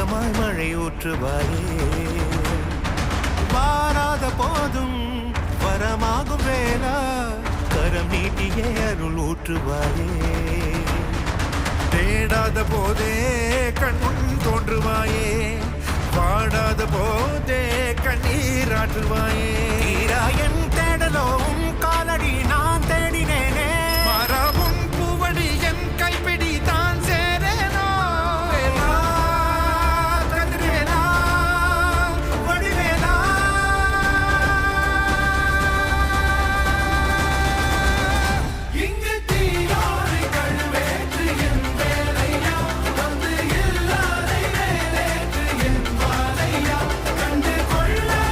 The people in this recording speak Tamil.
ஈரமாய் மழை ஊற்றுவாயே வாராத போதும் வரமாகும் வேளா கரம் நீட்டியே அருள் ஊற்றுவாயே தேடாத போதே கண்முன் தோன்றுவாயே பாடாத போதே கண்ணீராற்றுவாயே தீரா என் தேடலும் காலடி